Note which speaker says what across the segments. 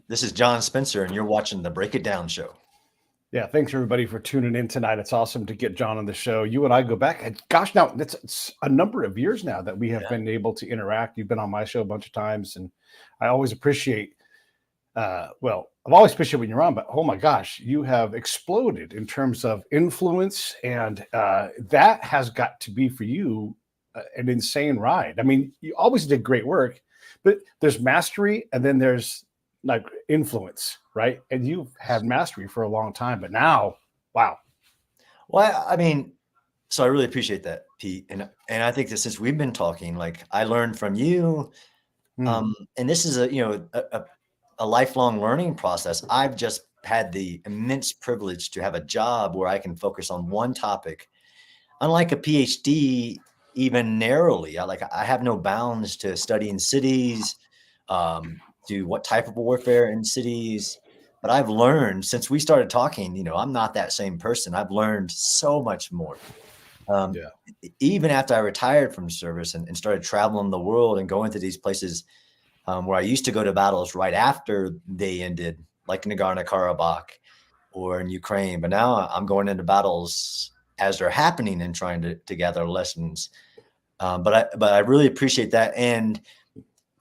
Speaker 1: This is John Spencer, and you're watching the Break It Down show.
Speaker 2: Yeah, thanks everybody for tuning in tonight. It's awesome to get John on the show. You and I go back, and gosh, now it's a number of years now that we have
Speaker 1: Yeah.
Speaker 2: been able to interact. You've been on my show a bunch of times, and I always appreciate. I've always appreciated when you're on, but oh my gosh, you have exploded in terms of influence, and that has got to be for you an insane ride. I mean, you always did great work, but there's mastery, and then there's like influence, right? And you've had mastery for a long time, but now, wow.
Speaker 1: Well, I mean, so I really appreciate that, Pete, and I think that since we've been talking, like I learned from you,
Speaker 2: Mm,
Speaker 1: and this is a lifelong learning process. I've just had the immense privilege to have a job where I can focus on one topic, unlike a PhD, even narrowly. I have no bounds to studying cities, to what type of warfare in cities. But I've learned since we started talking, I'm not that same person. I've learned so much more. Um,
Speaker 2: yeah.
Speaker 1: Even after I retired from service and started traveling the world and going to these places where I used to go to battles right after they ended, like Nagorno-Karabakh or in Ukraine. But now I'm going into battles as they're happening and trying to gather lessons. But I really appreciate that. And,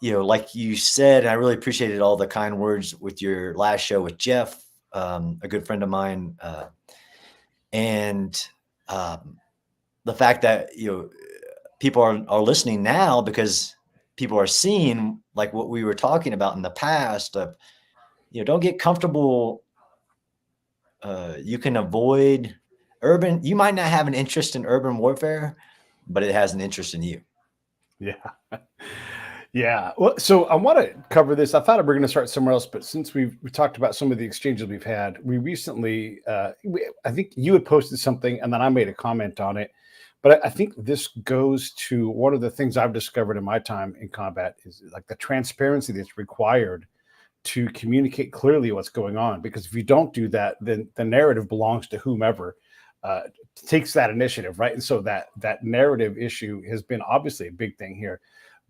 Speaker 1: like you said, I really appreciated all the kind words with your last show with Jeff, a good friend of mine. And the fact that, people are listening now because people are seeing like what we were talking about in the past of, don't get comfortable. You can avoid you might not have an interest in urban warfare, but it has an interest in you.
Speaker 2: Yeah. Yeah. Well, so I want to cover this. I thought we were going to start somewhere else, but since we talked about some of the exchanges we've had, we recently, I think you had posted something and then I made a comment on it. But I think this goes to one of the things I've discovered in my time in combat is like the transparency that's required to communicate clearly what's going on. Because if you don't do that, then the narrative belongs to whomever uh, takes that initiative, right? And so that narrative issue has been obviously a big thing here.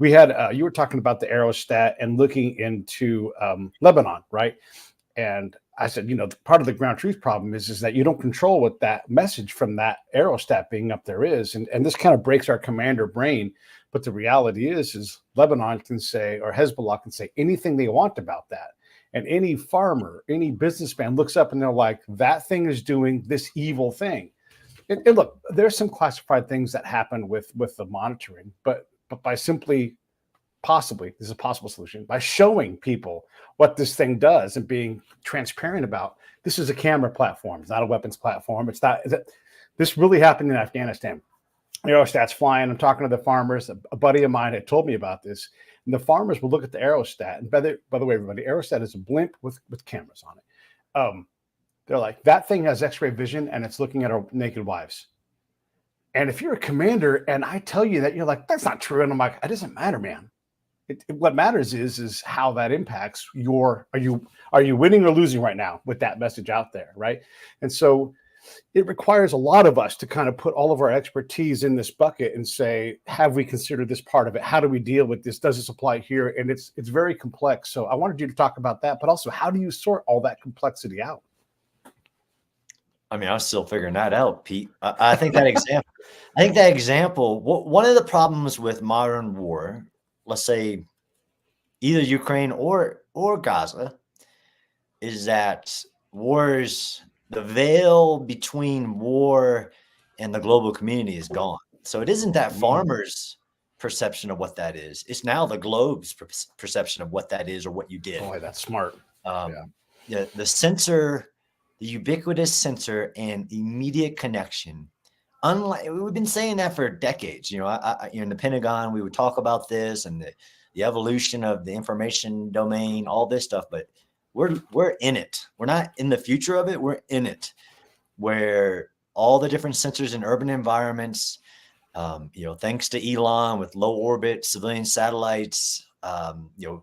Speaker 2: We had you were talking about the aerostat and looking into Lebanon, right? And I said, part of the ground truth problem is that you don't control what that message from that aerostat being up there is, and this kind of breaks our commander brain. But the reality is Lebanon can say, or Hezbollah can say anything they want about that, and any farmer, any businessman looks up and they're like, that thing is doing this evil thing. And look, there's some classified things that happen with the monitoring, but by simply possibly this is a possible solution by showing people what this thing does and being transparent about this is a camera platform, it's not a weapons platform, it's not this really happened in Afghanistan. Aerostats flying, I'm talking to the farmers. A buddy of mine had told me about this, and the farmers will look at the aerostat, and by the way, everybody, aerostat is a blimp with cameras on it. They're like, that thing has x-ray vision and it's looking at our naked wives. And if you're a commander and I tell you that, you're like, that's not true, and I'm like, it doesn't matter, man. What matters is how that impacts your are you winning or losing right now with that message out there, right? And so it requires a lot of us to kind of put all of our expertise in this bucket and say, have we considered this part of it? How do we deal with this? Does this apply here? And it's very complex. So I wanted you to talk about that, but also how do you sort all that complexity out?
Speaker 1: I mean, I'm still figuring that out, Pete. I think that example, one of the problems with modern war, let's say either Ukraine or Gaza, is that the veil between war and the global community is gone. So it isn't that farmers' perception of what that is. It's now the globe's perception of what that is or what you did.
Speaker 2: Boy, that's smart.
Speaker 1: Um, the sensor, the ubiquitous sensor and immediate connection. Unlike we've been saying that for decades. In the Pentagon, we would talk about this and the evolution of the information domain, all this stuff, but we're in it. We're not in the future of it. We're in it, where all the different sensors in urban environments, thanks to Elon with low orbit civilian satellites,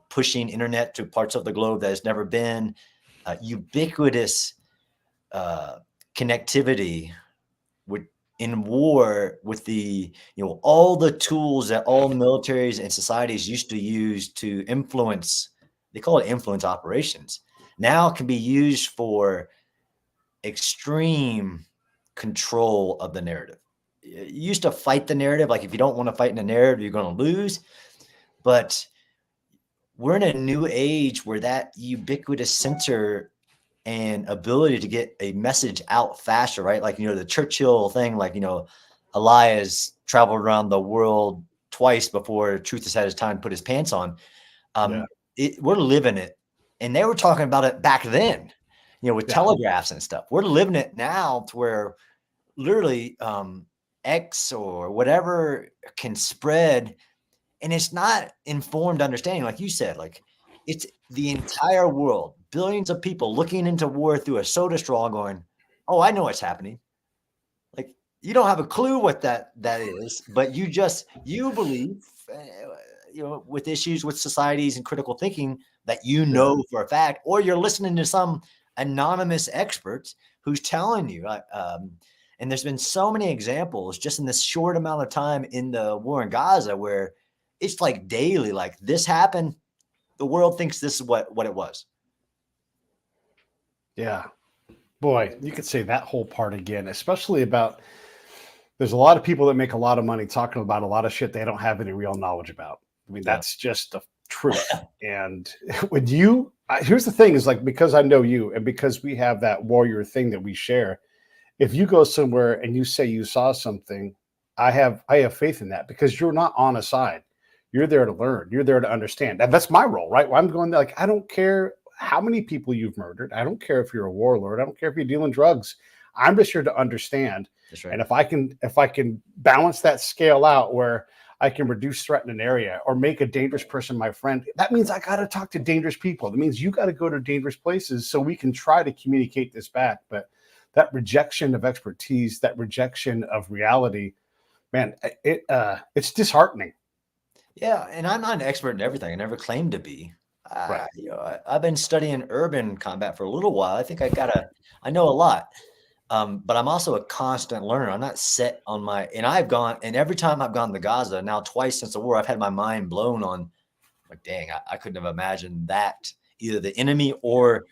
Speaker 1: pushing internet to parts of the globe that has never been, ubiquitous connectivity with in war with the all the tools that all militaries and societies used to use to influence they call it influence operations, now can be used for extreme control of the narrative. You used to fight the narrative. Like if you don't want to fight in the narrative, you're going to lose. But we're in a new age where that ubiquitous censor and ability to get a message out faster, right? Like, the Churchill thing, like, Elias traveled around the world twice before Truth has had his time to put his pants on. We're living it. And they were talking about it back then, with telegraphs and stuff. We're living it now to where literally X or whatever can spread. And it's not informed understanding, like you said, like it's the entire world, billions of people looking into war through a soda straw going, oh, I know what's happening. Like you don't have a clue what that is, but you believe, with issues with societies and critical thinking that for a fact, or you're listening to some anonymous experts who's telling you. And there's been so many examples just in this short amount of time in the war in Gaza where it's like daily, like this happened. The world thinks this is what it was.
Speaker 2: Yeah. Boy, you could say that whole part again, especially about there's a lot of people that make a lot of money talking about a lot of shit they don't have any real knowledge about. I mean, that's just the truth. And when here's the thing is like, because I know you and because we have that warrior thing that we share, if you go somewhere and you say you saw something, I have faith in that because you're not on a side. You're there to learn. You're there to understand. And that's my role, right? Well, I'm going there, like, I don't care how many people you've murdered. I don't care if you're a warlord. I don't care if you're dealing drugs. I'm just here to understand.
Speaker 1: That's right.
Speaker 2: And if I can balance that scale out where I can reduce threat in an area or make a dangerous person my friend, that means I got to talk to dangerous people. That means you got to go to dangerous places so we can try to communicate this back. But that rejection of expertise, that rejection of reality, man, it's disheartening.
Speaker 1: Yeah, and I'm not an expert in everything. I never claimed to be.
Speaker 2: Right.
Speaker 1: I've been studying urban combat for a little while. I think I know a lot, but I'm also a constant learner. I'm not set on and every time I've gone to Gaza, now twice since the war, I've had my mind blown on, like, dang, I couldn't have imagined that, either the enemy or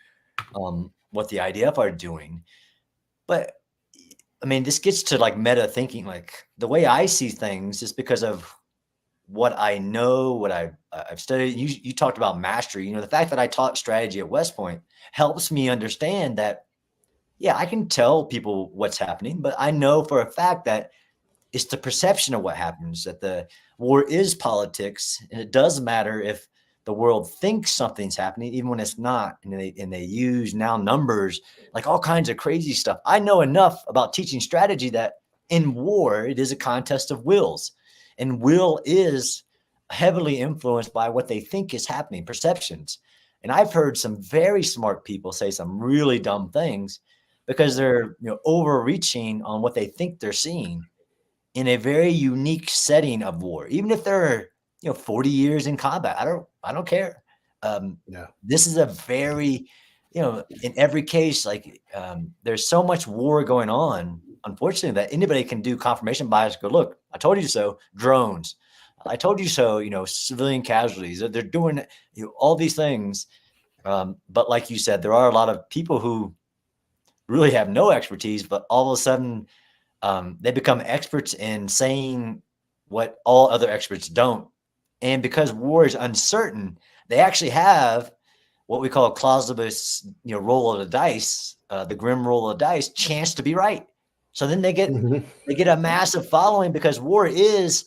Speaker 1: what the IDF are doing. But I mean, this gets to like meta thinking, like the way I see things is because of what I know, what I've studied. You talked about mastery. The fact that I taught strategy at West Point helps me understand that, yeah, I can tell people what's happening, but I know for a fact that it's the perception of what happens, that the war is politics, and it does matter if the world thinks something's happening, even when it's not. And they use now numbers, like all kinds of crazy stuff. I know enough about teaching strategy that in war, it is a contest of wills. And will is heavily influenced by what they think is happening, perceptions. And I've heard some very smart people say some really dumb things because they're overreaching on what they think they're seeing in a very unique setting of war. Even if they're 40 years in combat, I don't care. This is a very, in every case, like there's so much war going on, unfortunately, that anybody can do confirmation bias. Go, look, I told you so. Drones, I told you so. Civilian casualties. They're doing all these things. But like you said, there are a lot of people who really have no expertise, but all of a sudden they become experts in saying what all other experts don't. And because war is uncertain, they actually have what we call a clausibus, roll of the dice, the grim roll of the dice, chance to be right. So then they get a massive following because war is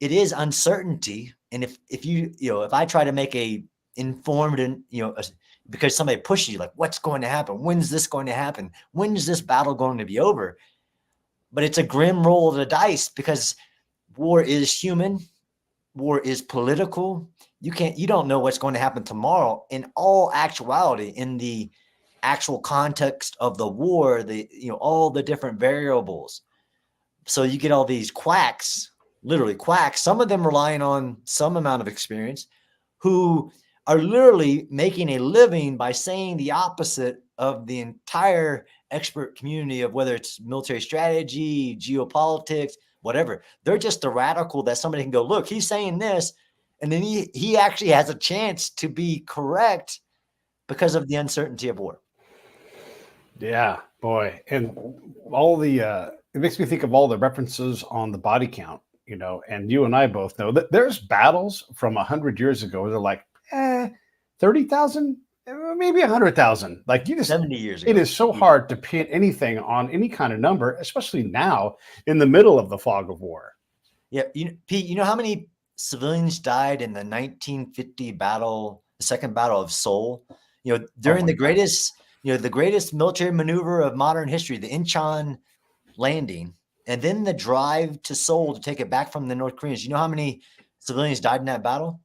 Speaker 1: uncertainty. And if I try to make a informed and because somebody pushes you, like, what's going to happen? When's this going to happen? When is this battle going to be over? But it's a grim roll of the dice because war is human. War is political. You don't know what's going to happen tomorrow. In all actuality, in the actual context of the war, all the different variables. So you get all these quacks, literally quacks, some of them relying on some amount of experience, who are literally making a living by saying the opposite of the entire expert community of whether it's military strategy, geopolitics, whatever. They're just the radical that somebody can go, look, he's saying this, And then he actually has a chance to be correct because of the uncertainty of war.
Speaker 2: Yeah, boy. And all the it makes me think of all the references on the body count, and you and I both know that there's battles from 100 years ago where they're like, 30,000, maybe 100,000. Like,
Speaker 1: 70 years
Speaker 2: it
Speaker 1: ago.
Speaker 2: is so hard to pin anything on any kind of number, especially now in the middle of the fog of war.
Speaker 1: Yeah, Pete, you know how many civilians died in the 1950 battle, the second battle of Seoul? During the greatest military maneuver of modern history, the Incheon landing, and then the drive to Seoul to take it back from the North Koreans. You know how many civilians died in that battle?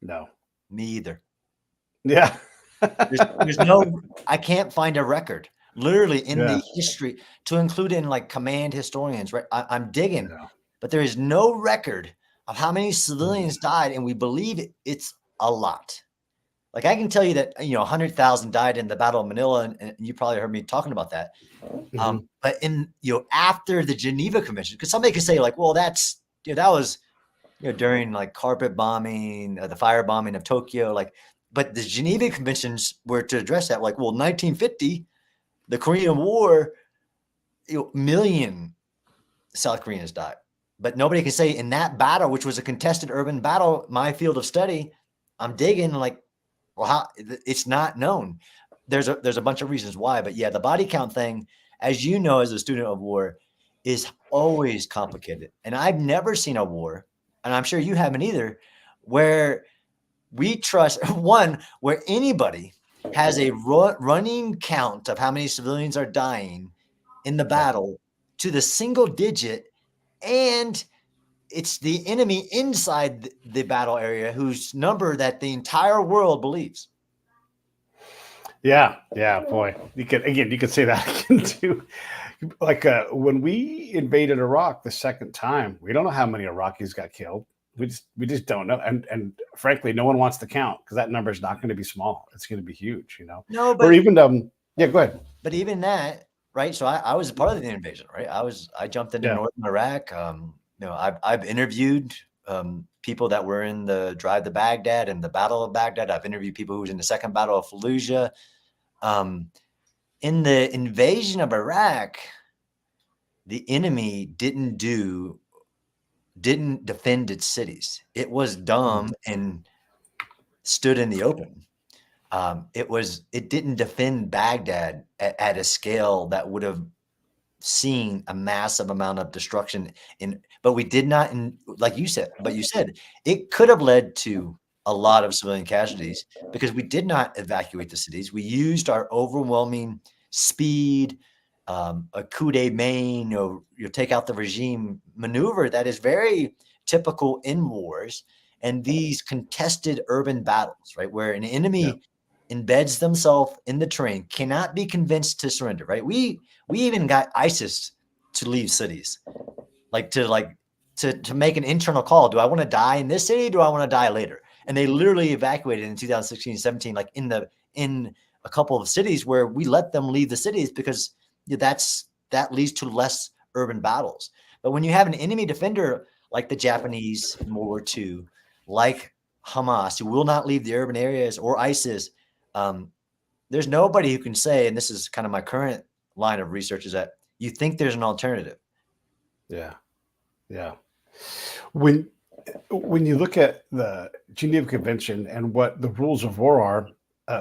Speaker 2: No.
Speaker 1: Me either.
Speaker 2: Yeah.
Speaker 1: There's no, I can't find a record literally in
Speaker 2: Yeah.
Speaker 1: the history to include in like command historians, right? I'm digging,
Speaker 2: Yeah.
Speaker 1: but there is no record of how many civilians died, and we believe it's a lot. Like, I can tell you that 100,000 died in the Battle of Manila, and you probably heard me talking about that.
Speaker 2: Mhm.
Speaker 1: But in after the Geneva Convention, because somebody could say like, well, that's that was during like carpet bombing, the fire bombing of Tokyo, like. But the Geneva Conventions were to address that, like, well, 1950, the Korean War, million South Koreans died. But nobody can say in that battle, which was a contested urban battle, my field of study, I'm digging like, well, how it's not known. There's a bunch of reasons why, but yeah, the body count thing, as you know, as a student of war, is always complicated. And I've never seen a war, and I'm sure you haven't either, where we trust one where anybody has a running count of how many civilians are dying in the battle to the single digit, and it's the enemy inside the battle area whose number that the entire world believes.
Speaker 2: Yeah, boy. You could say that again too. Like, when we invaded Iraq the second time, we don't know how many Iraqis got killed. We just don't know, and frankly, no one wants to count because that number is not going to be small. It's going to be huge,
Speaker 1: No,
Speaker 2: Or
Speaker 1: but
Speaker 2: even yeah, go ahead.
Speaker 1: but even that, right? So I was a part of the invasion, right? I jumped into
Speaker 2: Yeah.
Speaker 1: northern Iraq. I've interviewed people that were in the drive to Baghdad and the Battle of Baghdad. I've interviewed people who was in the second Battle of Fallujah. In the invasion of Iraq, the enemy didn't defend its cities. It was dumb and stood in the open. It didn't defend Baghdad at a scale that would have seen a massive amount of destruction but we did not, like you said, it could have led to a lot of civilian casualties because we did not evacuate the cities. We used our overwhelming speed, a coup de main, you take out the regime maneuver that is very typical in wars and these contested urban battles, right? Where an enemy embeds themselves in the terrain, cannot be convinced to surrender, right? We even got ISIS to leave cities, to make an internal call. Do I want to die in this city? Do I want to die later? And they literally evacuated in 2016, 17, like in a couple of cities where we let them leave the cities because that leads to less urban battles. But when you have an enemy defender like the Japanese in World War II, like Hamas, who will not leave the urban areas, or ISIS, there's nobody who can say, and this is kind of my current line of research, is that you think there's an alternative.
Speaker 2: Yeah. When you look at the Geneva Convention and what the rules of war are,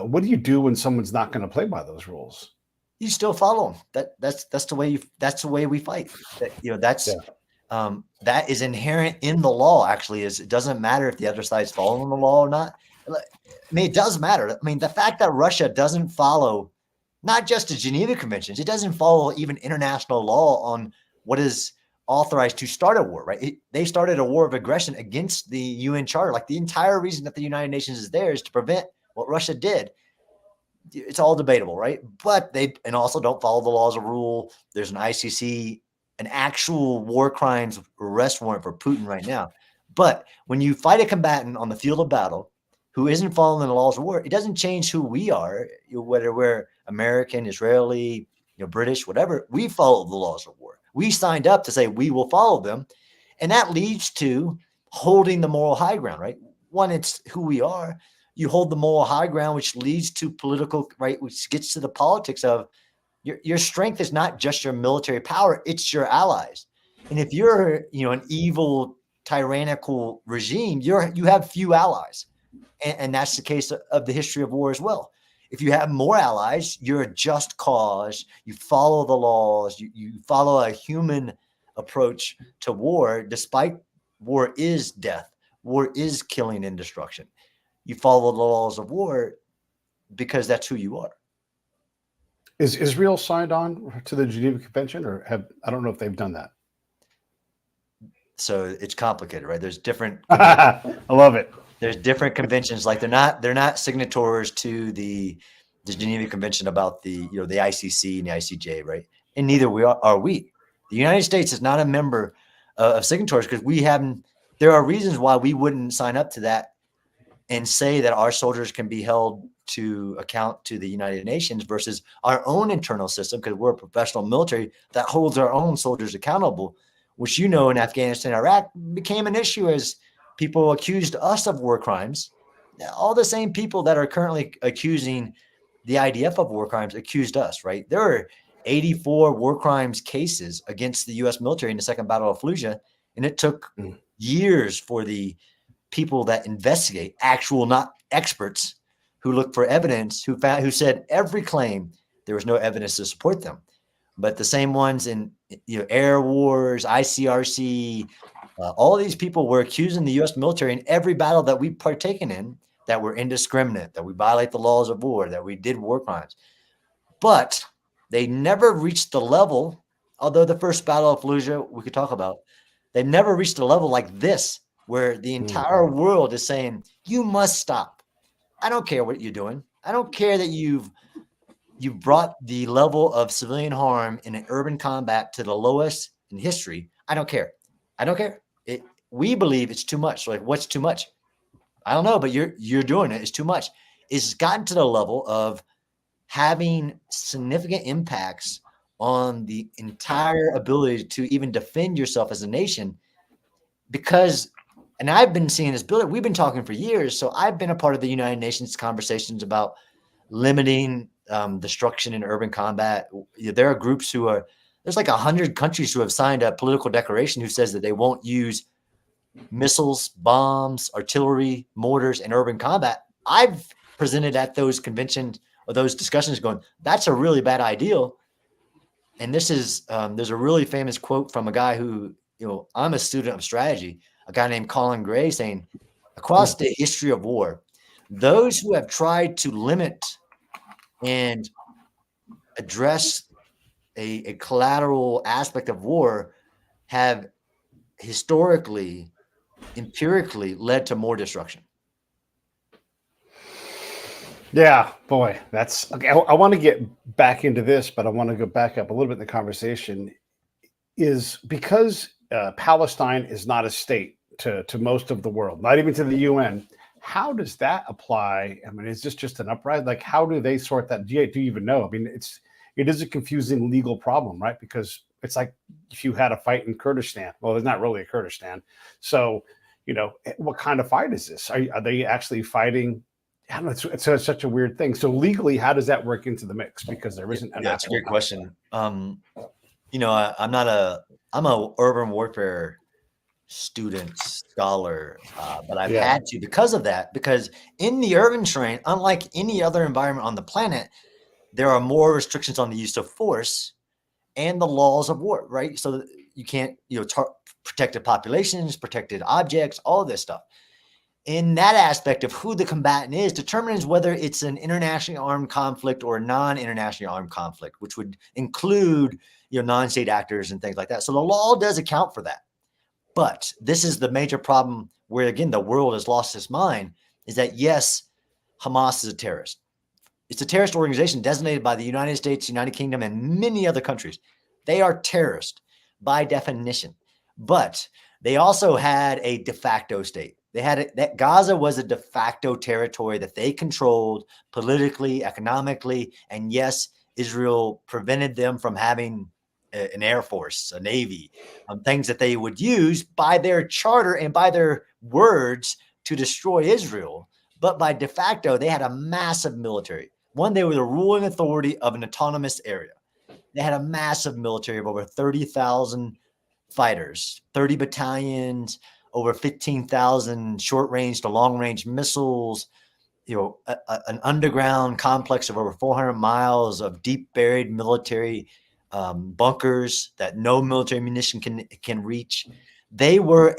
Speaker 2: what do you do when someone's not going to play by those rules?
Speaker 1: You still follow them. That's the way we fight. That is inherent in the law. Actually, it doesn't matter if the other side's following the law or not. I mean, it does matter. I mean, the fact that Russia doesn't follow not just the Geneva Conventions, it doesn't follow even international law on what is authorized to start a war, right? They started a war of aggression against the UN Charter. Like, the entire reason that the United Nations is there is to prevent what Russia did. It's all debatable, right? But they also don't follow the laws of rule. There's an ICC, an actual war crimes arrest warrant for Putin right now. But when you fight a combatant on the field of battle who isn't following the laws of war, it doesn't change who we are, whether we're American, Israeli, British, whatever. We follow the laws of war. We signed up to say we will follow them. And that leads to holding the moral high ground, right? One, it's who we are. You hold the moral high ground, which leads to political, right? Which gets to the politics of your strength is not just your military power, it's your allies. And if you're, an evil, tyrannical regime, you have few allies. And that's the case of the history of war as well. If you have more allies, you're a just cause, you follow the laws, you follow a human approach to war, despite war is death, war is killing and destruction. You follow the laws of war because that's who you are.
Speaker 2: Is Israel signed on to the Geneva Convention, or I don't know if they've done that.
Speaker 1: So it's complicated, right? There's different.
Speaker 2: I love it.
Speaker 1: There's different conventions. Like they're not signatories to the Geneva Convention about the ICC and the ICJ, right? And neither are we. The United States is not a member of signatories because we haven't. There are reasons why we wouldn't sign up to that and say that our soldiers can be held to account to the United Nations versus our own internal system, because we're a professional military that holds our own soldiers accountable, which, in Afghanistan, Iraq became an issue as people accused us of war crimes. All the same people that are currently accusing the IDF of war crimes accused us, right? There are 84 war crimes cases against the U.S. military in the Second Battle of Fallujah, and it took years for the people that investigate, actual, not experts, who look for evidence, who said every claim there was no evidence to support them. But the same ones in air wars, ICRC, all these people were accusing the U.S. military in every battle that we've partaken in that were indiscriminate, that we violate the laws of war, that we did war crimes. But they never reached the level, although the first Battle of Fallujah we could talk about, they never reached a level like this, where the entire world is saying, you must stop. I don't care what you're doing. I don't care that you've brought the level of civilian harm in an urban combat to the lowest in history. I don't care. We believe it's too much. Like, what's too much? I don't know, but you're doing it. It's too much. It's gotten to the level of having significant impacts on the entire ability to even defend yourself as a nation. Because, and I've been seeing this build up, we've been talking for years. So I've been a part of the United Nations conversations about limiting destruction in urban combat. There are groups there's like 100 countries who have signed a political declaration who says that they won't use missiles, bombs, artillery, mortars in urban combat. I've presented at those conventions or those discussions going, that's a really bad idea. And this is, there's a really famous quote from a guy who, I'm a student of strategy, a guy named Colin Gray, saying, across the history of war, those who have tried to limit and address a collateral aspect of war have historically, empirically led to more destruction.
Speaker 2: Yeah, boy, that's okay. I want to get back into this, but I want to go back up a little bit in the conversation. Is because Palestine is not a state to most of the world, not even to the UN. How does that apply? I mean, is this just an uprising? Like, how do they sort that? Do you even know? I mean, it is a confusing legal problem, right? Because it's like if you had a fight in Kurdistan. Well, there's not really a Kurdistan. So, what kind of fight is this? Are they actually fighting? I don't know. It's such a weird thing. So legally, how does that work into the mix? Because there isn't.
Speaker 1: That's a great question. I'm a urban warfare student, scholar, but I've had to because of that. Because in the urban terrain, unlike any other environment on the planet, there are more restrictions on the use of force and the laws of war, right? So that you can't, protected populations, protected objects, all of this stuff. In that aspect of who the combatant is determines whether it's an internationally armed conflict or a non-internationally armed conflict, which would include, non-state actors and things like that. So the law does account for that. But this is the major problem where, again, the world has lost its mind, is that, yes, Hamas is a terrorist. It's a terrorist organization designated by the United States, United Kingdom, and many other countries. They are terrorists by definition. But they also had a de facto state. That Gaza was a de facto territory that they controlled politically, economically, and yes, Israel prevented them from having an air force, a navy, things that they would use by their charter and by their words to destroy Israel. But by de facto, they had a massive military. One, they were the ruling authority of an autonomous area. They had a massive military of over 30,000 fighters, 30 battalions, over 15,000 short-range to long-range missiles, an underground complex of over 400 miles of deep buried military bunkers that no military munition can reach. They were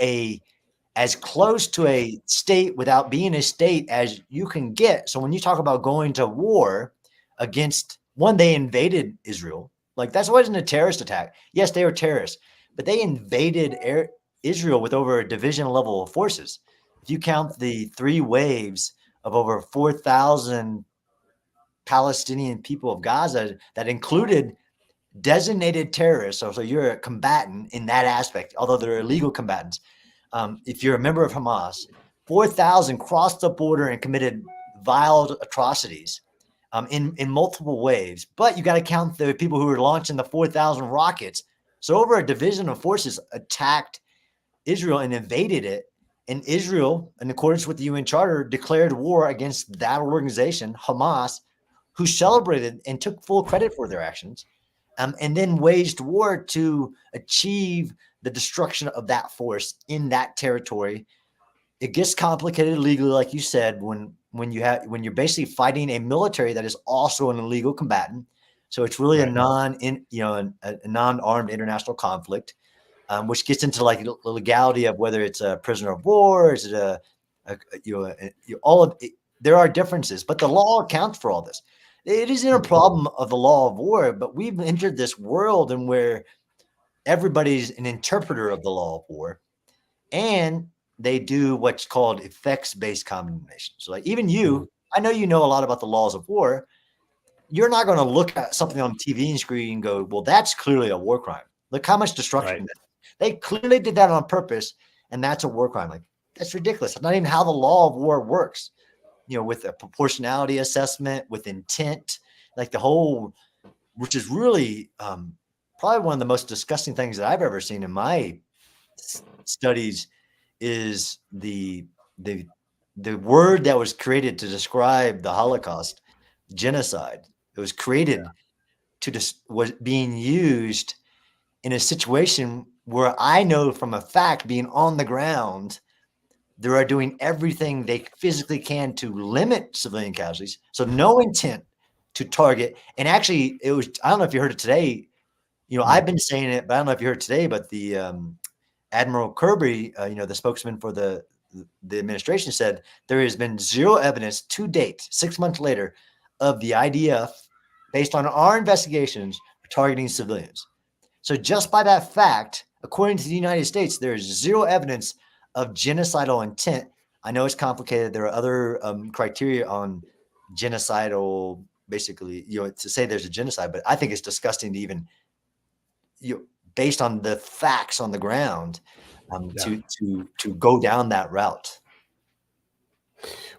Speaker 1: as close to a state without being a state as you can get. So when you talk about going to war against one, they invaded Israel. Like, that wasn't a terrorist attack. Yes, they were terrorists, but they invaded Israel with over a division level of forces. If you count the 3 waves of over 4,000 Palestinian people of Gaza, that included designated terrorists. So you're a combatant in that aspect, although they're illegal combatants. If you're a member of Hamas, 4,000 crossed the border and committed vile atrocities in multiple waves. But you got to count the people who were launching the 4,000 rockets. So over a division of forces attacked Israel and invaded it. And Israel, in accordance with the UN Charter, declared war against that organization, Hamas, who celebrated and took full credit for their actions, and then waged war to achieve the destruction of that force in that territory. It gets complicated legally, like you said, when you're basically fighting a military that is also an illegal combatant. So it's really a non-armed international conflict. Which gets into like the legality of whether it's a prisoner of war, is it all of it. There are differences, but the law accounts for all this. It isn't a problem of the law of war, but we've entered this world in where everybody's an interpreter of the law of war, and they do what's called effects-based condemnation. So like even you, I know you know a lot about the laws of war. You're not going to look at something on TV screen and go, well, that's clearly a war crime. Look how much destruction.
Speaker 2: Right.
Speaker 1: They clearly did that on purpose, and that's a war crime. Like, that's ridiculous. That's not even how the law of war works. With a proportionality assessment, with intent, like the whole, which is really probably one of the most disgusting things that I've ever seen in my studies, is the word that was created to describe the Holocaust, genocide. It was created was being used in a situation where I know from a fact, being on the ground, they are doing everything they physically can to limit civilian casualties. So no intent to target. And actually, it was, I don't know if you heard it today. I've been saying it, but I don't know if you heard it today, but the Admiral Kirby, the spokesman for the administration, said there has been zero evidence to date, 6 months later, of the IDF, based on our investigations, targeting civilians. So just by that fact, according to the United States, there is zero evidence of genocidal intent. I know it's complicated. There are other criteria on genocidal, basically, to say there's a genocide, but I think it's disgusting to even, based on the facts on the ground, to go down that route.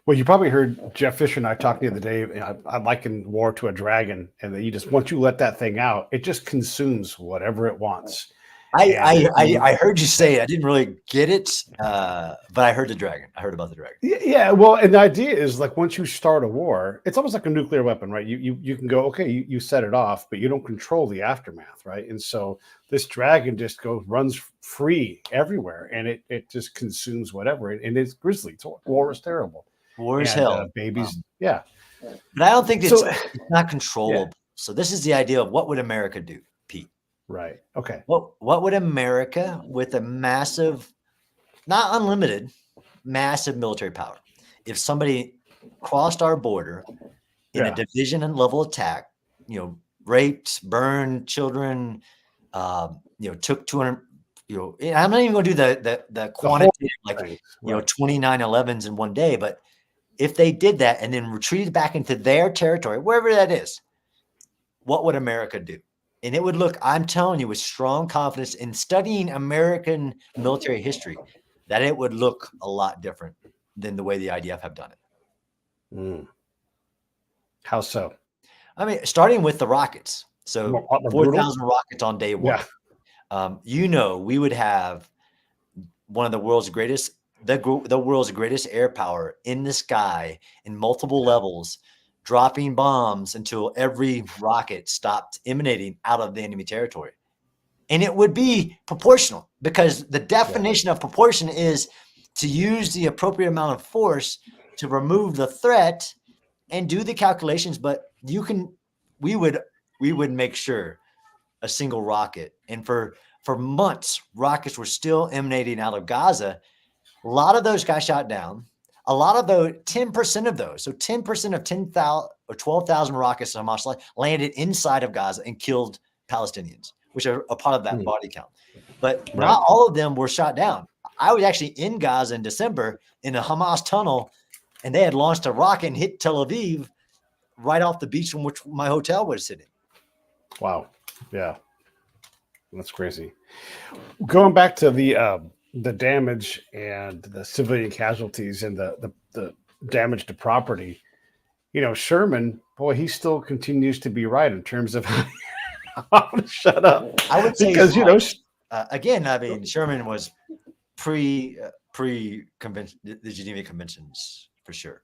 Speaker 2: Well, you probably heard Jeff Fisher and I talking the other day. I liken war to a dragon, and that once you let that thing out, it just consumes whatever it wants.
Speaker 1: I heard you say it. I didn't really get it, but I heard the dragon. I heard about the dragon.
Speaker 2: Yeah. Well, and the idea is like once you start a war, it's almost like a nuclear weapon, right? You can go, okay, you set it off, but you don't control the aftermath, right? And so this dragon just runs free everywhere, and it just consumes whatever. And it's grisly. War is terrible.
Speaker 1: War is hell.
Speaker 2: Babies, yeah.
Speaker 1: But I don't think it's not controllable. Yeah. So this is the idea of what would America do, Pete?
Speaker 2: Right. Okay.
Speaker 1: What would America, with a massive, not unlimited, massive military power, if somebody crossed our border in a division and level attack, raped, burned children, took 200, I'm not even going to do the quantity, like, 29 11s in one day, but if they did that and then retreated back into their territory, wherever that is, what would America do? And it would look, I'm telling you, with strong confidence in studying American military history, that it would look a lot different than the way the IDF have done it.
Speaker 2: How so?
Speaker 1: I mean, starting with the rockets. So
Speaker 2: A lot more brutal.
Speaker 1: 4,000 rockets on day one.
Speaker 2: Yeah.
Speaker 1: We would have one of the world's greatest, the world's greatest air power in the sky in multiple levels, dropping bombs until every rocket stopped emanating out of the enemy territory. And it would be proportional, because the definition of proportion is to use the appropriate amount of force to remove the threat and do the calculations. But we would make sure a single rocket, and for months, rockets were still emanating out of Gaza. A lot of those got shot down. A lot of those, 10% of those, so 10% of 10,000 or 12,000 rockets Hamas landed inside of Gaza and killed Palestinians, which are a part of that body count. But not all of them were shot down. I was actually in Gaza in December in a Hamas tunnel, and they had launched a rocket and hit Tel Aviv right off the beach from which my hotel was sitting.
Speaker 2: Wow. Yeah. That's crazy. Going back to the damage and the civilian casualties and the damage to property, Sherman, boy, he still continues to be right in terms of how to shut up.
Speaker 1: I would say
Speaker 2: because
Speaker 1: again, I mean, Sherman was pre convention, the Geneva Conventions, for sure.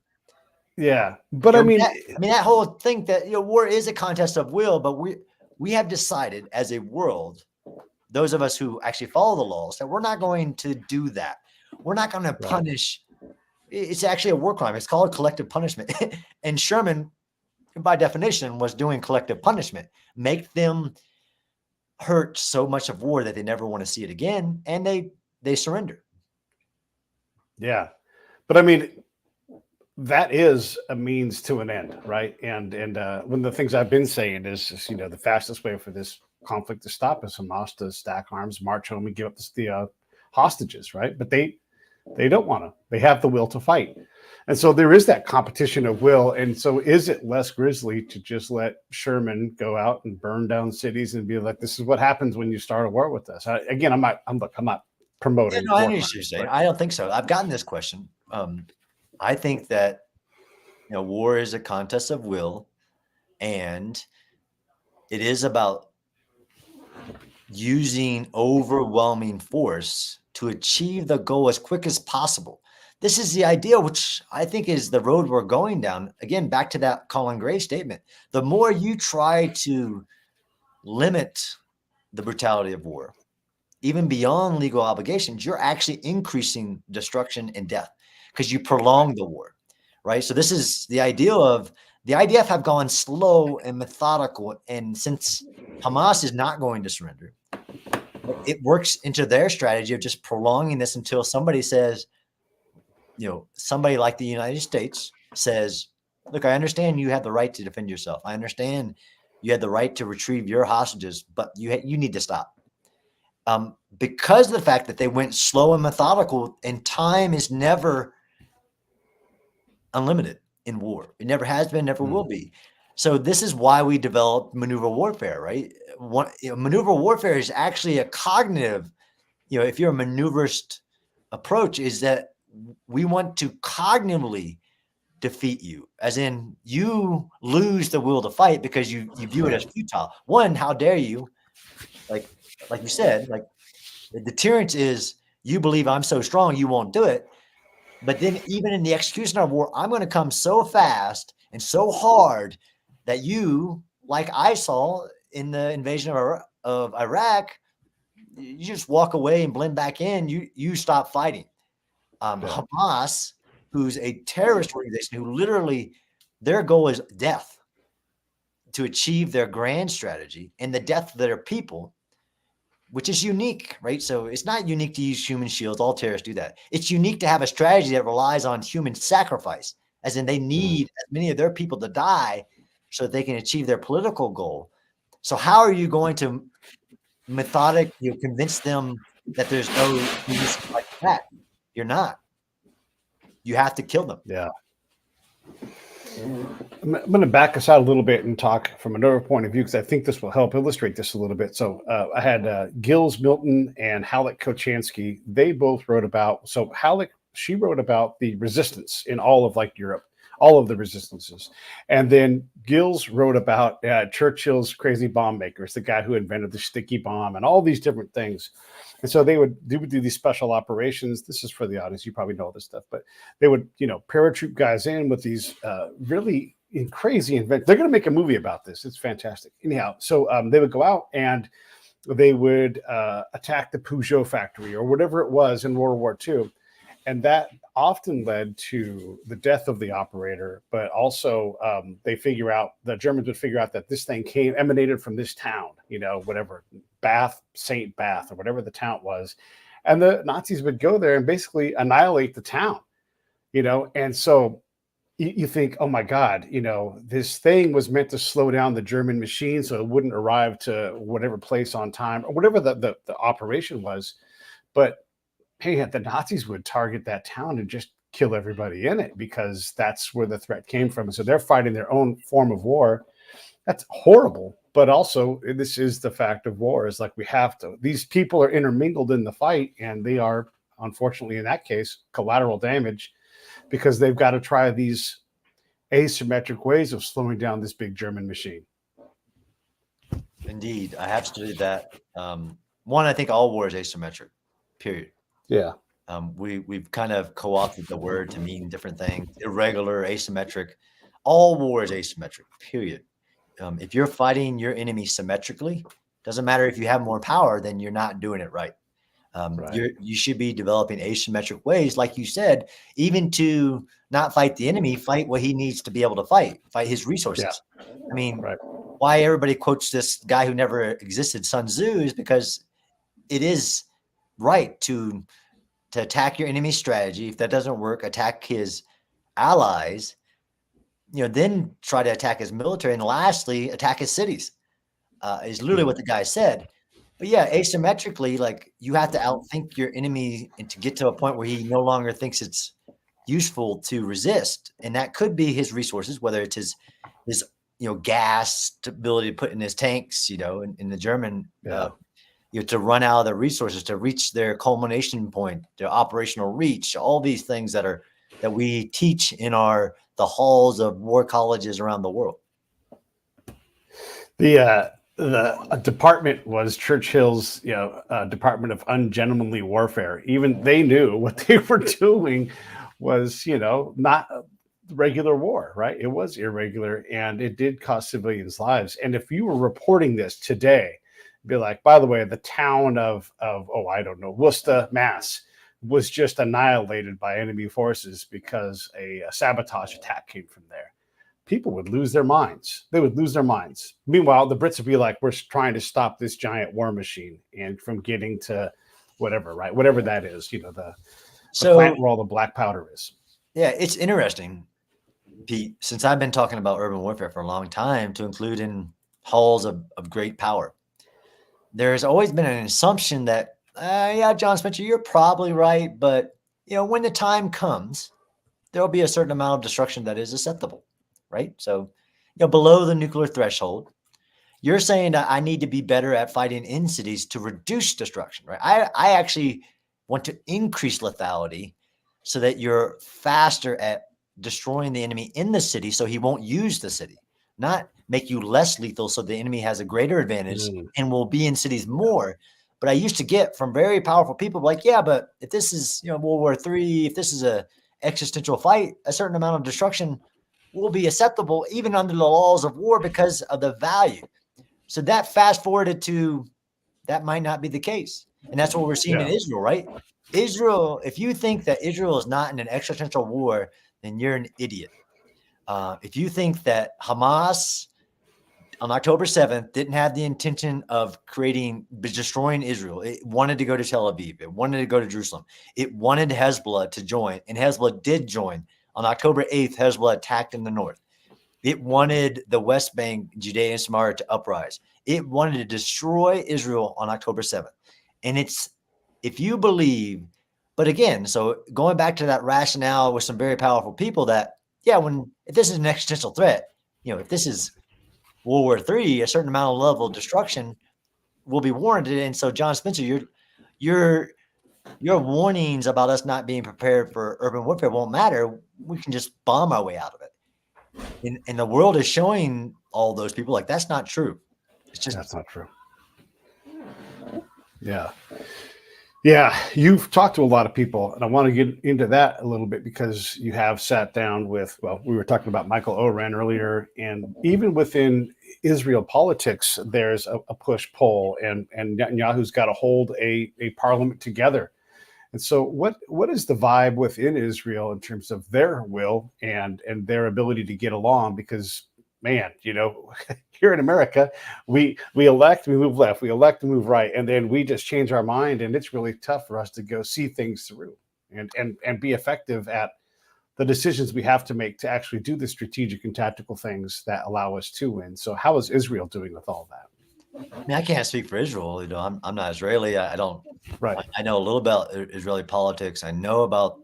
Speaker 2: Yeah, but I mean,
Speaker 1: that whole thing that war is a contest of will, but we have decided as a world, those of us who actually follow the laws, that we're not going to do that. We're not going to punish. It's actually a war crime. It's called collective punishment. And Sherman, by definition, was doing collective punishment. Make them hurt so much of war that they never want to see it again, and they surrender.
Speaker 2: Yeah, but I mean, that is a means to an end, right? And one of the things I've been saying is the fastest way for this conflict to stop is Hamas to stack arms, march home, and give up the hostages, right? But they don't want to. They have the will to fight. And so there is that competition of will. And so is it less grisly to just let Sherman go out and burn down cities and be like, this is what happens when you start a war with us? I'm not promoting.
Speaker 1: Yeah, no, I understand what you're saying. I don't think so. I've gotten this question. I think that war is a contest of will, and it is about using overwhelming force to achieve the goal as quick as possible. This is the idea, which I think is the road we're going down. Again, back to that Colin Gray statement. The more you try to limit the brutality of war, even beyond legal obligations, you're actually increasing destruction and death because you prolong the war, right? So this is the idea of the IDF have gone slow and methodical. And since Hamas is not going to surrender, it works into their strategy of just prolonging this until somebody says, somebody like the United States says, look, I understand you have the right to defend yourself. I understand you had the right to retrieve your hostages, but you need to stop. Because of the fact that they went slow and methodical, and time is never unlimited in war. It never has been, never will be. So this is why we developed maneuver warfare, right? Maneuver warfare is actually a cognitive, if you're a maneuverist approach, is that we want to cognitively defeat you, as in you lose the will to fight because you view it as futile. One, how dare you? Like you said, like the deterrence is you believe I'm so strong, you won't do it. But then even in the execution of war, I'm going to come so fast and so hard that you, like I saw in the invasion of Iraq, you just walk away and blend back in. You stop fighting. Hamas, who's a terrorist organization, who literally their goal is death to achieve their grand strategy and the death of their people, which is unique, right? So it's not unique to use human shields. All terrorists do that. It's unique to have a strategy that relies on human sacrifice, as in they need as many of their people to die so that they can achieve their political goal. So how are you going to methodically convince them that there's no reason like that? You're not. You have to kill them.
Speaker 2: Yeah. I'm going to back us out a little bit and talk from another point of view, because I think this will help illustrate this a little bit. So I had Gills Milton and Halleck Kochansky. They both wrote about, so Halleck, she wrote about the resistance in all of Europe all of the resistances. And then Gills wrote about Churchill's crazy bomb makers, the guy who invented the sticky bomb and all these different things. And so they would do these special operations. This is for the audience. You probably know this stuff, but they would, paratroop guys in with these really crazy inventions. They're going to make a movie about this. It's fantastic. Anyhow, so they would go out and they would attack the Peugeot factory or whatever it was in World War II. And that often led to the death of the operator, but also the Germans would figure out that this thing emanated from this town, whatever, St. Bath, or whatever the town was. And the Nazis would go there and basically annihilate the town, and so you think, oh my God, this thing was meant to slow down the German machine so it wouldn't arrive to whatever place on time or whatever the operation was. But hey, the Nazis would target that town and just kill everybody in it because that's where the threat came from. So they're fighting their own form of war. That's horrible. But also, this is the fact of war, is like we have to. These people are intermingled in the fight, and they are, unfortunately, in that case, collateral damage because they've got to try these asymmetric ways of slowing down this big German machine.
Speaker 1: Indeed. I have studied that. One, I think all war is asymmetric, period.
Speaker 2: Yeah.
Speaker 1: We've kind of co-opted the word to mean different things. Irregular, asymmetric. All war is asymmetric, period. If you're fighting your enemy symmetrically, doesn't matter if you have more power, then you're not doing it right. You should be developing asymmetric ways, like you said, even to not fight the enemy, fight what he needs to be able to fight his resources. Yeah. I mean, why everybody quotes this guy who never existed, Sun Tzu, is because it is right to attack your enemy's strategy. If that doesn't work, attack his allies, then try to attack his military, and lastly, attack his cities, is literally what the guy said. But yeah, asymmetrically, like, you have to outthink your enemy and to get to a point where he no longer thinks it's useful to resist. And that could be his resources, whether it's his gas ability to put in his tanks, in the German, to run out of their resources, to reach their culmination point, their operational reach, all these things that we teach in the halls of war colleges around the world.
Speaker 2: The department was Churchill's, Department of Ungentlemanly Warfare. Even they knew what they were doing was, not regular war, right? It was irregular, and it did cost civilians lives. And if you were reporting this today, be like, by the way, the town of I don't know, Worcester, Mass, was just annihilated by enemy forces because a sabotage attack came from there. People would lose their minds. They would lose their minds. Meanwhile, the Brits would be like, we're trying to stop this giant war machine and from getting to whatever, right? Whatever that is, the plant where all the black powder is.
Speaker 1: Yeah, it's interesting, Pete, since I've been talking about urban warfare for a long time, to include in halls of great power. There's always been an assumption that, John Spencer, you're probably right. But, when the time comes, there'll be a certain amount of destruction that is acceptable, right? So, below the nuclear threshold, you're saying that I need to be better at fighting in cities to reduce destruction, right? I actually want to increase lethality so that you're faster at destroying the enemy in the city so he won't use the city, not make you less lethal so the enemy has a greater advantage and will be in cities more. But I used to get from very powerful people like, yeah, but if this is, World War III, if this is a existential fight, a certain amount of destruction will be acceptable even under the laws of war because of the value. So that fast forwarded to that might not be the case. And that's what we're seeing in Israel, right? Israel, if you think that Israel is not in an existential war, then you're an idiot. If you think that Hamas on October 7th didn't have the intention of destroying Israel, it wanted to go to Tel Aviv, it wanted to go to Jerusalem, it wanted Hezbollah to join, and Hezbollah did join. On October 8th, Hezbollah attacked in the north. It wanted the West Bank, Judea and Samaria to uprise. It wanted to destroy Israel on October 7th. And if you believe, but again, so going back to that rationale with some very powerful people that, if this is an existential threat, if this is World War III, a certain amount of level of destruction will be warranted. And so, John Spencer, your warnings about us not being prepared for urban warfare won't matter. we can just bomb our way out of it. And the world is showing all those people like that's not true. It's just
Speaker 2: That's not true. Yeah. Yeah, you've talked to a lot of people, and I want to get into that a little bit because you have sat down with, well, we were talking about Michael Oren earlier, and even within Israel politics, there's a push-pull, and Netanyahu's got to hold a parliament together. And so what is the vibe within Israel in terms of their will and their ability to get along? Because man, here in America, we elect, we move left, we elect and move right, and then we just change our mind, and it's really tough for us to go see things through and be effective at the decisions we have to make to actually do the strategic and tactical things that allow us to win. So how is Israel doing with all that?
Speaker 1: I mean, I can't speak for Israel. I'm not Israeli. I don't.
Speaker 2: Right.
Speaker 1: I know a little about Israeli politics. I know about,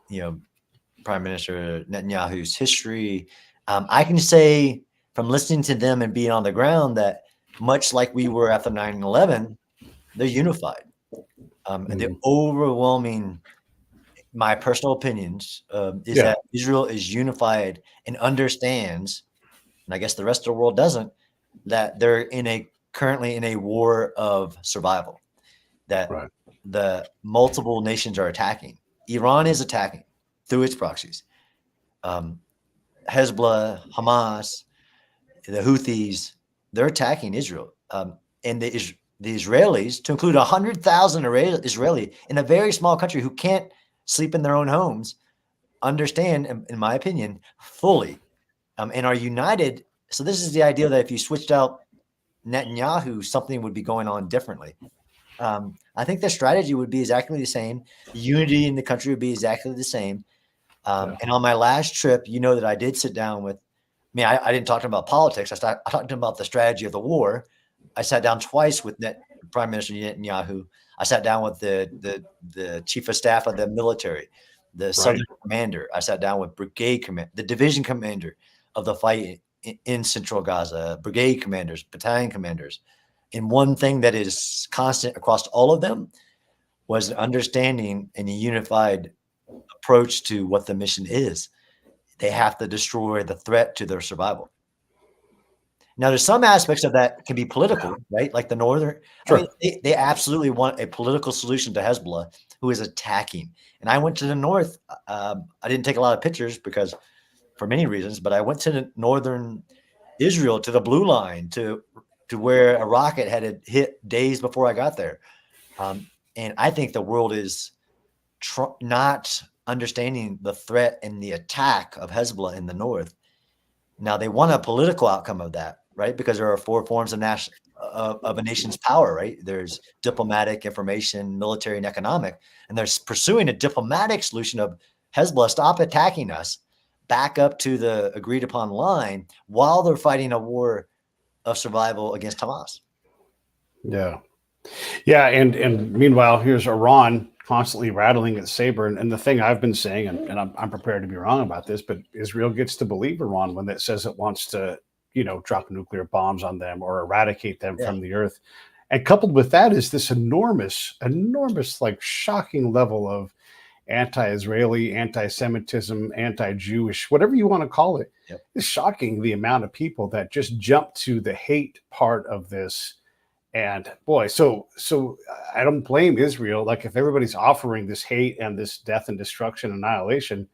Speaker 1: you know, Prime Minister Netanyahu's history. I can say from listening to them and being on the ground that much like we were after 9/11, they're unified. And the overwhelming, my personal opinions, is that Israel is unified and understands, and I guess the rest of the world doesn't, that they're currently in a war of survival, that the multiple nations are attacking. Iran is attacking through its proxies. Hezbollah, Hamas, the Houthis, they're attacking Israel. And the Israelis, to include 100,000 Israeli in a very small country who can't sleep in their own homes, understand, in my opinion, fully, and are united. So this is the idea that if you switched out Netanyahu, something would be going on differently. I think the strategy would be exactly the same. The unity in the country would be exactly the same. And on my last trip, that I did sit down with, I didn't talk to him about politics. I talked to him about the strategy of the war. I sat down twice with Prime Minister Netanyahu. I sat down with the chief of staff of the military, the Southern commander. I sat down with the division commander of the fight in Central Gaza, brigade commanders, battalion commanders. And one thing that is constant across all of them was an understanding and a unified approach to what the mission is. They have to destroy the threat to their survival. Now, there's some aspects of that can be political, right? Like the northern, they absolutely want a political solution to Hezbollah, who is attacking. And I went to the north. I didn't take a lot of pictures because, for many reasons, but I went to the northern Israel, to the blue line, to where a rocket had hit days before I got there. And I think the world is not understanding the threat and the attack of Hezbollah in the north. Now, they want a political outcome of that, right? Because there are 4 forms of a nation's power, right? There's diplomatic, information, military, and economic. And they're pursuing a diplomatic solution of Hezbollah, stop attacking us, back up to the agreed upon line while they're fighting a war of survival against Hamas.
Speaker 2: Yeah. Yeah. And meanwhile, here's Iran constantly rattling its saber. And the thing I've been saying, and I'm prepared to be wrong about this, but Israel gets to believe Iran when it says it wants to, drop nuclear bombs on them or eradicate them from the earth. And coupled with that is this enormous, like shocking level of anti-Israeli, anti-Semitism, anti-Jewish, whatever you want to call it. It's shocking the amount of people that just jump to the hate part of this. And boy, so I don't blame Israel. Like if everybody's offering this hate and this death and destruction, annihilation,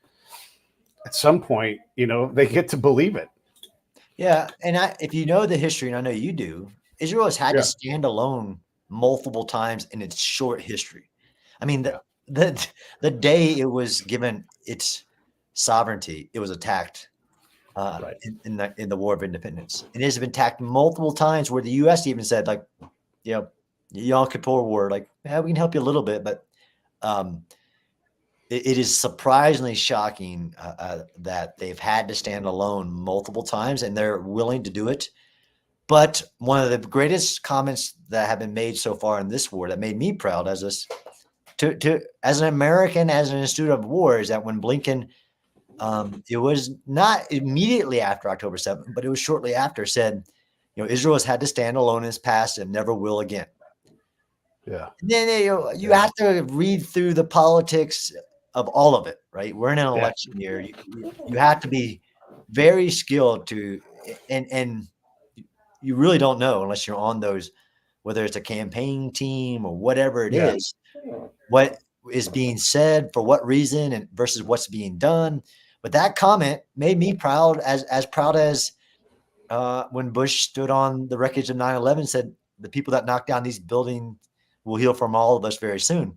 Speaker 2: at some point, they get to believe it.
Speaker 1: Yeah. And if you know the history, and I know you do, Israel has had to stand alone multiple times in its short history. I mean, the day it was given its sovereignty, it was attacked in the War of Independence. And it has been attacked multiple times where the U.S. even said, like, Yom Kippur War, like, we can help you a little bit, but it is surprisingly shocking that they've had to stand alone multiple times, and they're willing to do it. But one of the greatest comments that have been made so far in this war that made me proud as an American, as an student of war, is that when Blinken, it was not immediately after October 7th, but it was shortly after, said, Israel has had to stand alone in its past and never will again.
Speaker 2: Yeah.
Speaker 1: And then you have to read through the politics of all of it, right? We're in an
Speaker 2: Yeah.
Speaker 1: election year. You have to be very skilled to, and you really don't know unless you're on those, whether it's a campaign team or whatever it
Speaker 2: Yeah.
Speaker 1: is, what is being said for what reason and versus what's being done. But that comment made me proud, as proud as when Bush stood on the wreckage of 9/11, said the people that knocked down these buildings will heal from all of us very soon.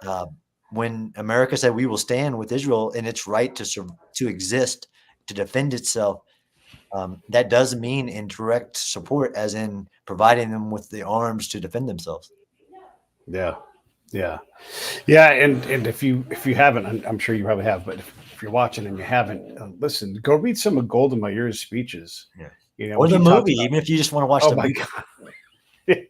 Speaker 1: Uh, when America said we will stand with Israel in its right to exist, to defend itself, that does mean in direct support, as in providing them with the arms to defend themselves.
Speaker 2: Yeah. Yeah. Yeah. And if you haven't, I'm sure you probably have, but if you're watching and you haven't, listen, go read some of Golda Meir's speeches.
Speaker 1: Yeah.
Speaker 2: You know,
Speaker 1: Or
Speaker 2: when
Speaker 1: the
Speaker 2: she talks
Speaker 1: movie,
Speaker 2: about,
Speaker 1: even if you just want to watch
Speaker 2: oh
Speaker 1: the
Speaker 2: my
Speaker 1: movie.
Speaker 2: God.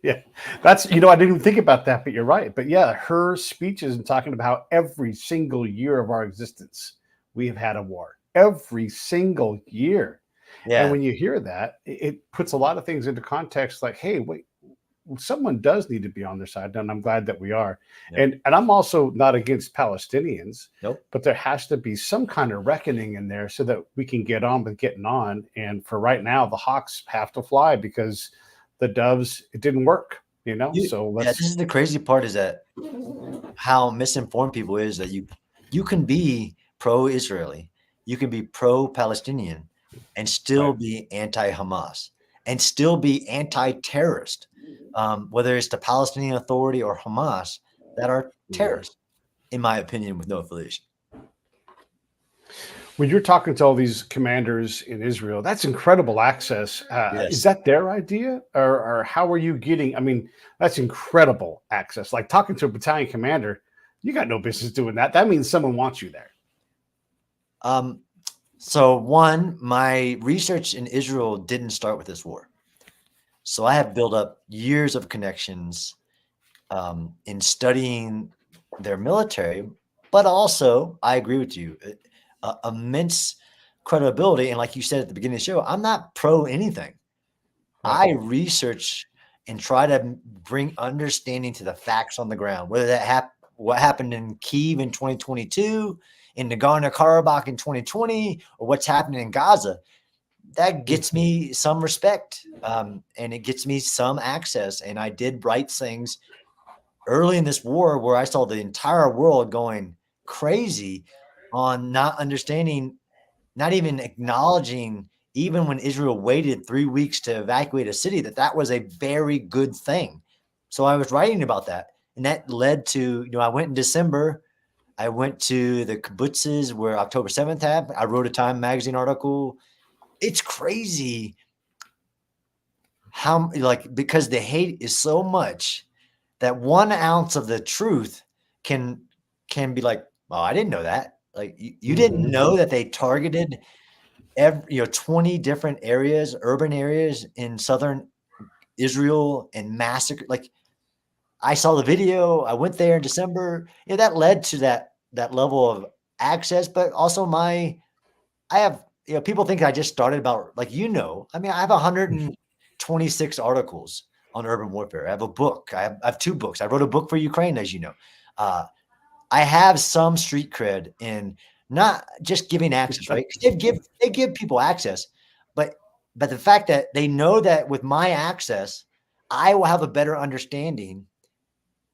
Speaker 2: Yeah. That's, I didn't even think about that, but you're right. But yeah, her speeches and talking about how every single year of our existence, we have had a war every single year. And
Speaker 1: Yeah.
Speaker 2: when you hear that, it puts a lot of things into context like, hey, wait, someone does need to be on their side, and I'm glad that we are.
Speaker 1: Yep.
Speaker 2: And I'm also not against Palestinians,
Speaker 1: Nope.
Speaker 2: but there has to be some kind of reckoning in there so that we can get on with getting on. And for right now, the hawks have to fly because the doves, it didn't work, So
Speaker 1: Yeah, this
Speaker 2: let's
Speaker 1: is the crazy part, is that how misinformed people is that you can be pro-Israeli, you can be pro-Palestinian, and still
Speaker 2: right.
Speaker 1: be anti-Hamas, and still be anti-terrorist, whether it's the Palestinian Authority or Hamas, that are
Speaker 2: Mhm.
Speaker 1: terrorists, in my opinion, with no affiliation.
Speaker 2: When you're talking to all these commanders in Israel, that's incredible access. Is
Speaker 1: Yes.
Speaker 2: that their idea, or how are you getting? I mean, that's incredible access. Like talking to a battalion commander, you got no business doing that. That means someone wants you there.
Speaker 1: Um, so one, my research in Israel didn't start with this war. So I have built up years of connections in studying their military, but also I agree with you, immense credibility. And like you said at the beginning of the show, I'm not pro anything.
Speaker 2: Right.
Speaker 1: I research and try to bring understanding to the facts on the ground, whether that what happened in Kyiv in 2022, in Nagorno-Karabakh in 2020, or what's happening in Gaza. That gets me some respect, and it gets me some access. And I did write things early in this war where I saw the entire world going crazy on not understanding, not even acknowledging, even when Israel waited 3 weeks to evacuate a city, that was a very good thing. So I was writing about that. And that led to, I went in December. I went to the kibbutzes where October 7th happened. I wrote a Time magazine article. It's crazy how, because the hate is so much that 1 ounce of the truth can be like, oh, I didn't know that. Like you didn't
Speaker 2: Mhm.
Speaker 1: know that they targeted 20 different areas, urban areas in southern Israel, and massacre. Like I saw the video. I went there in December. That led to that level of access, but also I have, people think I just started about, I mean, I have 126 articles on urban warfare. I have a book. I have 2 books. I wrote a book for Ukraine, as you know. Uh, I have some street cred in not just giving access, right? 'Cause they give people access, but the fact that they know that with my access, I will have a better understanding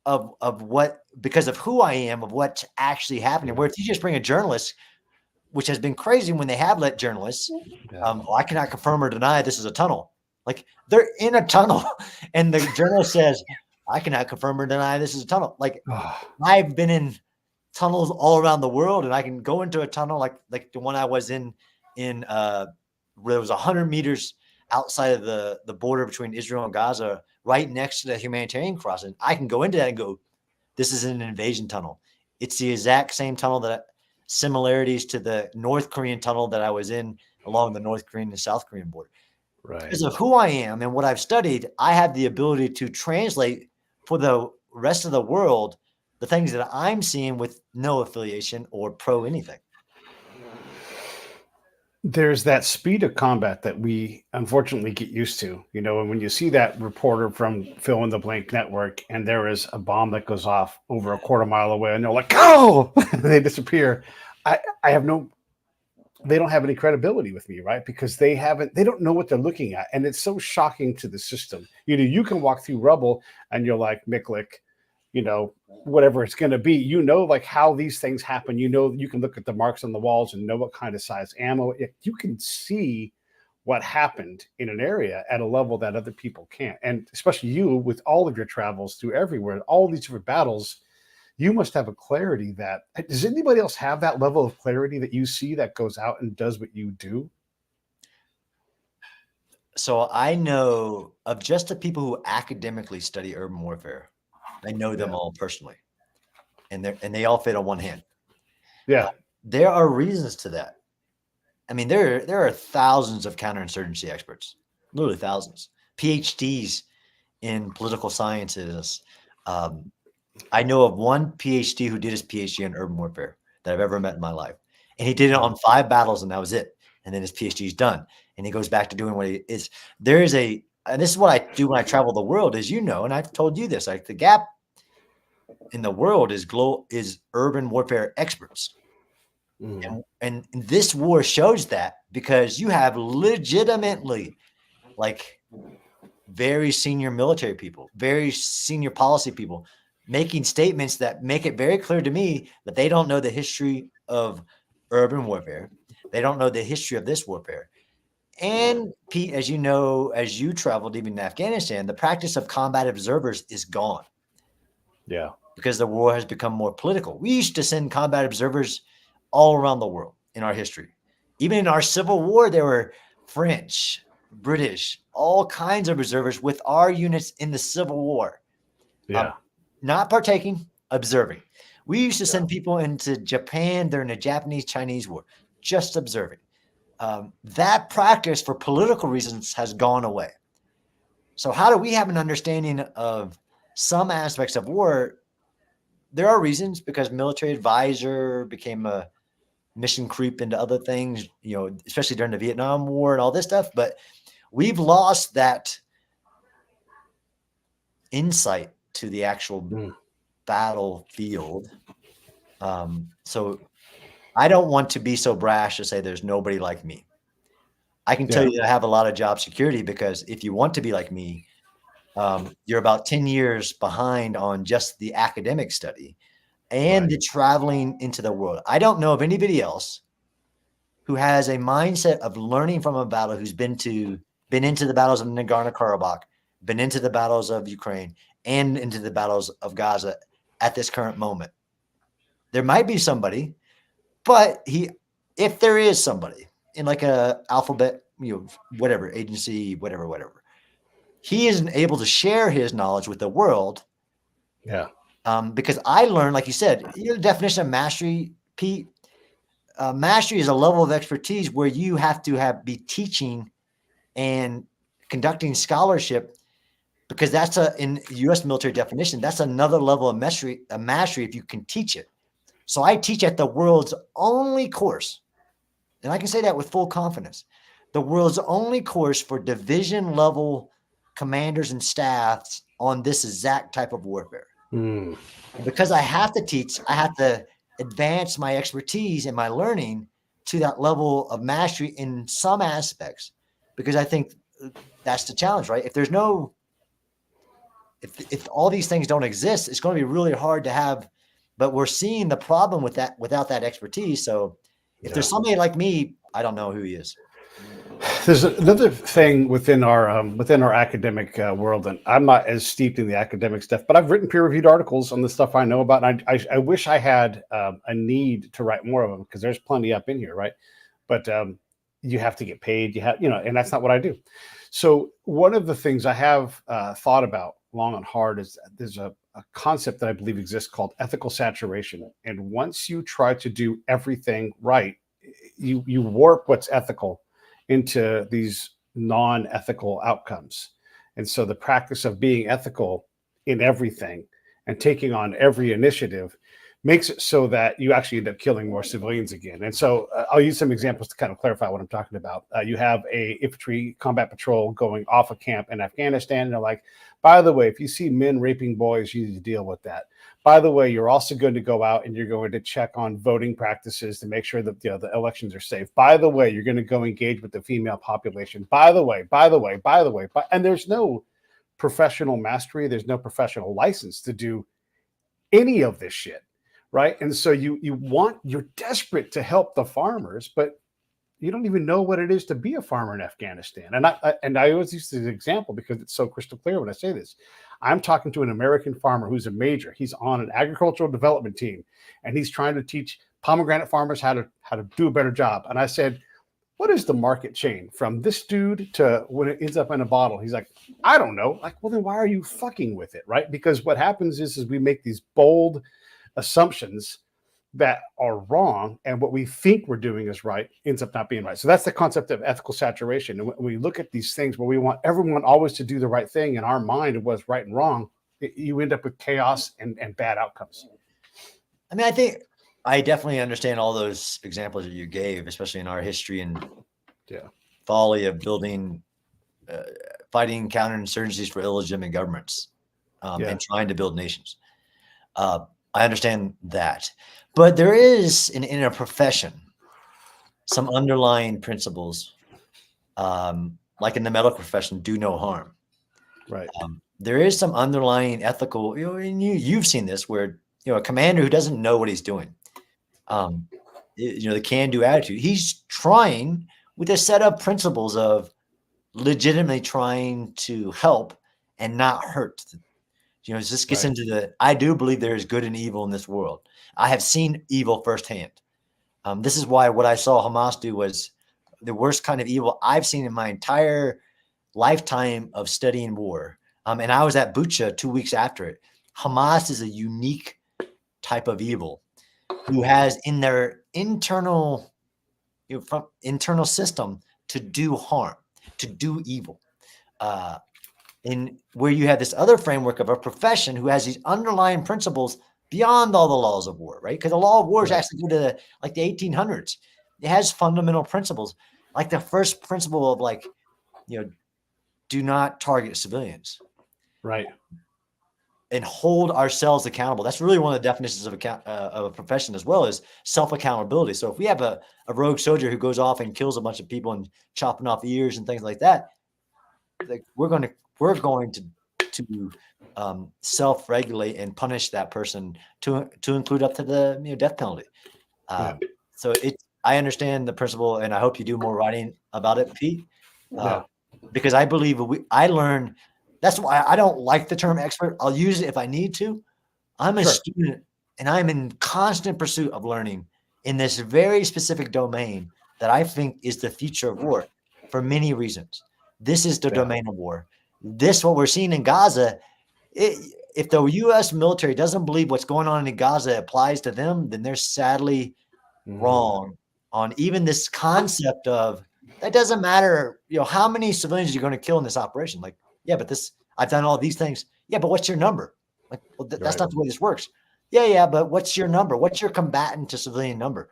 Speaker 1: of what, because of who I am, of what's actually happening. Where if you just bring a journalist, which has been crazy when they have let journalists,
Speaker 2: Yeah.
Speaker 1: I cannot confirm or deny this is a tunnel. Like they're in a tunnel, and the journalist says, I cannot confirm or deny this is a tunnel. Like
Speaker 2: Ah,
Speaker 1: I've been in tunnels all around the world, and I can go into a tunnel like the one I was in where it was 100 meters outside of the border between Israel and Gaza, right next to the humanitarian crossing. I can go into that and go, this is an invasion tunnel. It's the exact same tunnel that similarities to the North Korean tunnel that I was in along the North Korean and South Korean border.
Speaker 2: right.
Speaker 1: Because of who I am and what I've studied, I have the ability to translate for the rest of the world the things that I'm seeing with no affiliation or pro anything.
Speaker 2: There's that speed of combat that we unfortunately get used to, and when you see that reporter from fill in the blank network and there is a bomb that goes off over a quarter mile away and they're like, oh, they disappear. I have no, they don't have any credibility with me, right? Because they don't know what they're looking at. And it's so shocking to the system. You can walk through rubble and you're like, Miklik, whatever it's going to be, like how these things happen. You can look at the marks on the walls and know what kind of size ammo. If you can see what happened in an area at a level that other people can't. And especially you with all of your travels through everywhere, all these different battles, you must have a clarity that, does anybody else have that level of clarity that you see that goes out and does what you do?
Speaker 1: So I know of just the people who academically study urban warfare. I know them all personally, and they all fit on one hand.
Speaker 2: Yeah.
Speaker 1: There are reasons to that. I mean, there are thousands of counterinsurgency experts, literally thousands, PhDs in political sciences. I know of one PhD who did his PhD in urban warfare that I've ever met in my life, and he did it on 5 battles, and that was it. And then his PhD is done, and he goes back to doing what he is. There is and this is what I do when I travel the world, as you know, and I've told you this, like the gap in the world is urban warfare experts. And this war shows that, because you have legitimately like very senior military people, very senior policy people making statements that make it very clear to me that they don't know the history of urban warfare. They don't know the history of this warfare. And Pete, as you know, as you traveled even in Afghanistan, the practice of combat observers is gone.
Speaker 2: Yeah.
Speaker 1: Because the war has become more political. We used to send combat observers all around the world in our history. Even in our Civil War, there were French, British, all kinds of observers with our units in the Civil War.
Speaker 2: Yeah.
Speaker 1: Not partaking, observing. We used to send people into Japan during the Japanese-Chinese War, just observing. That practice for political reasons has gone away. So how do we have an understanding of some aspects of war? There are reasons, because military advisor became a mission creep into other things, especially during the Vietnam War and all this stuff. But we've lost that insight to the actual battlefield. So I don't want to be so brash to say there's nobody like me. I can tell you that I have a lot of job security, because if you want to be like me, you're about 10 years behind on just the academic study and the traveling into the world. I don't know of anybody else who has a mindset of learning from a battle, who's been into the battles of Nagorno-Karabakh, been into the battles of Ukraine, and into the battles of Gaza at this current moment. There might be somebody, but if there is somebody in like a alphabet, whatever agency, whatever, he isn't able to share his knowledge with the world.
Speaker 2: Yeah.
Speaker 1: Because I learned, like you said, the definition of mastery, Pete. Mastery is a level of expertise where you have to be teaching and conducting scholarship, because that's in U.S. military definition, that's another level of mastery if you can teach it. So I teach at the world's only course, and I can say that with full confidence, the world's only course for division level commanders and staffs on this exact type of warfare. And because I have to teach, I have to advance my expertise and my learning to that level of mastery in some aspects, because I think that's the challenge, right? If all these things don't exist, it's going to be really hard to have, but we're seeing the problem with that without that expertise. So if there's somebody like me, I don't know who he is.
Speaker 2: There's another thing within our academic world, and I'm not as steeped in the academic stuff, but I've written peer-reviewed articles on the stuff I know about, and I wish I had a need to write more of them, because there's plenty up in here, right? But you have to get paid, and that's not what I do. So one of the things I have thought about long and hard is there's a concept that I believe exists called ethical saturation, and once you try to do everything right, you warp what's ethical into these non-ethical outcomes. And so the practice of being ethical in everything and taking on every initiative makes it so that you actually end up killing more civilians again. And so I'll use some examples to kind of clarify what I'm talking about. You have a infantry combat patrol going off a camp in Afghanistan, and they're like, by the way, if you see men raping boys, you need to deal with that. By the way, you're also going to go out and you're going to check on voting practices to make sure that the elections are safe. By the way, you're going to go engage with the female population. By the way, and there's no professional mastery. There's no professional license to do any of this shit, right? And so you're desperate to help the farmers, but you don't even know what it is to be a farmer in Afghanistan. And I always use this example because it's so crystal clear when I say this. I'm talking to an American farmer who's a major. He's on an agricultural development team, and he's trying to teach pomegranate farmers how to do a better job. And I said, what is the market chain from this dude to when it ends up in a bottle? He's like, I don't know. Like, well, then why are you fucking with it, right? Because what happens is we make these bold assumptions that are wrong, and what we think we're doing is right ends up not being right. So that's the concept of ethical saturation. And when we look at these things where we want everyone always to do the right thing in our mind of what's right and wrong, you end up with chaos and bad outcomes.
Speaker 1: I mean, I think I definitely understand all those examples that you gave, especially in our history and folly of building, fighting counterinsurgencies for illegitimate governments and trying to build nations. I understand that. But there is, in a profession, some underlying principles, like in the medical profession, do no harm.
Speaker 2: Right.
Speaker 1: There is some underlying ethical, and you've seen this, where a commander who doesn't know what he's doing, the can-do attitude, he's trying with a set of principles of legitimately trying to help and not hurt. This gets into I do believe there is good and evil in this world. I have seen evil firsthand. This is why what I saw Hamas do was the worst kind of evil I've seen in my entire lifetime of studying war. And I was at Bucha 2 weeks after it. Hamas is a unique type of evil who has in their internal system to do harm, to do evil. In where you have this other framework of a profession who has these underlying principles beyond all the laws of war, right? Because the law of war is actually go to the 1800s. It has fundamental principles, like the first principle of do not target civilians,
Speaker 2: right?
Speaker 1: And hold ourselves accountable. That's really one of the definitions of a profession as well, as self-accountability. So if we have a rogue soldier who goes off and kills a bunch of people and chopping off ears and things like that, we're going to self-regulate and punish that person to include up to the death penalty. So I understand the principle, and I hope you do more writing about it, Pete, because I believe I learn. That's why I don't like the term expert. I'll use it if I need to. I'm a student, and I'm in constant pursuit of learning in this very specific domain that I think is the future of war for many reasons. This is the domain of war. What we're seeing in Gaza, if the U.S. military doesn't believe what's going on in Gaza applies to them, then they're sadly wrong on even this concept of that doesn't matter, how many civilians you're going to kill in this operation. Like, yeah, but I've done all these things. Yeah, but what's your number? Like, well, that's not the way this works. Yeah, but what's your number? What's your combatant to civilian number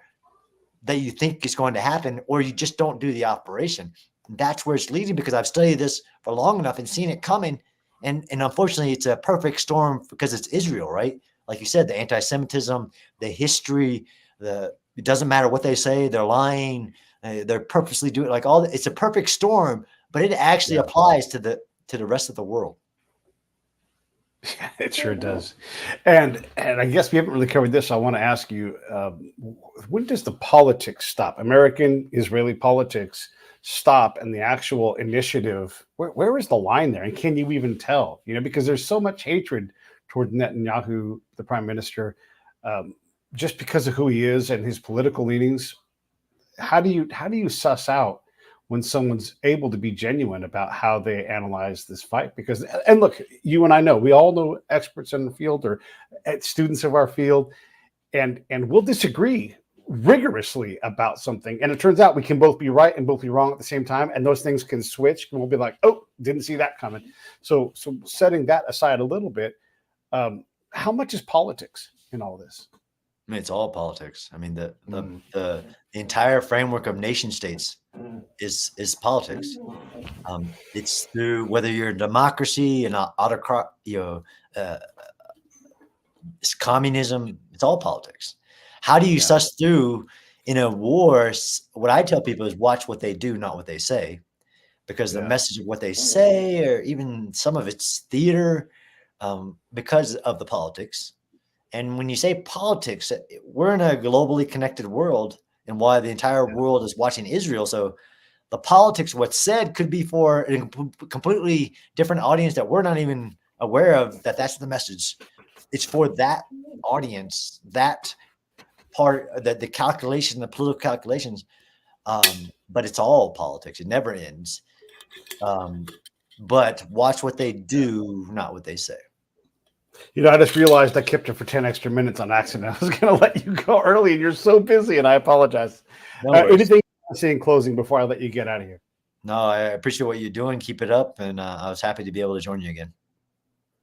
Speaker 1: that you think is going to happen, or you just don't do the operation? That's where it's leading, because I've studied this for long enough and seen it coming. And unfortunately, it's a perfect storm because it's Israel, right? Like you said, the anti-Semitism, the history, it doesn't matter what they say, they're lying, they're purposely doing it's a perfect storm, but it actually applies to the rest of the world.
Speaker 2: Yeah, it sure does. And I guess we haven't really covered this. I want to ask you, when does the politics stop? American Israeli politics stop, and the actual initiative, where is the line there? And can you even tell? Because there's so much hatred toward Netanyahu, the prime minister, just because of who he is and his political leanings. How do you suss out when someone's able to be genuine about how they analyze this fight? Because, and look, you and I know, we all know experts in the field or students of our field, and we'll disagree rigorously about something, and it turns out we can both be right and both be wrong at the same time, and those things can switch, and we'll be like, oh, didn't see that coming. So setting that aside a little bit, how much is politics in all this?
Speaker 1: I mean, it's all politics. I mean,
Speaker 2: Mm.
Speaker 1: the entire framework of nation states is politics. It's through whether you're a democracy and autocrat, uh, it's communism. It's all politics. How do you
Speaker 2: Yeah.
Speaker 1: suss through in a war? What I tell people is watch what they do, not what they say, because the
Speaker 2: Yeah.
Speaker 1: message of what they say, or even some of it's theater, because of the politics. And when you say politics, we're in a globally connected world, and why the entire
Speaker 2: Yeah.
Speaker 1: world is watching Israel. So the politics, what's said, could be for a completely different audience that we're not even aware of. That's the message. It's for that audience, that part, that the calculation, the political calculations. But it's all politics. It never ends. But watch what they do, not what they say.
Speaker 2: I just realized I kept you for 10 extra minutes on accident. I was going to let you go early, and you're so busy, and I apologize.
Speaker 1: No worries.
Speaker 2: Anything you want to say in closing before I let you get out of here?
Speaker 1: No, I appreciate what you're doing. Keep it up. And I was happy to be able to join you again.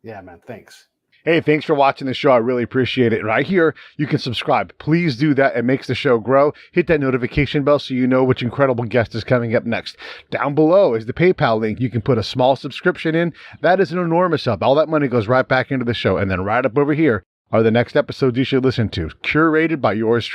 Speaker 2: Yeah, man. Thanks.
Speaker 3: Hey, thanks for watching the show. I really appreciate it. Right here, you can subscribe. Please do that. It makes the show grow. Hit that notification bell so you know which incredible guest is coming up next. Down below is the PayPal link. You can put a small subscription in. That is an enormous help. All that money goes right back into the show. And then right up over here are the next episodes you should listen to, curated by yours truly.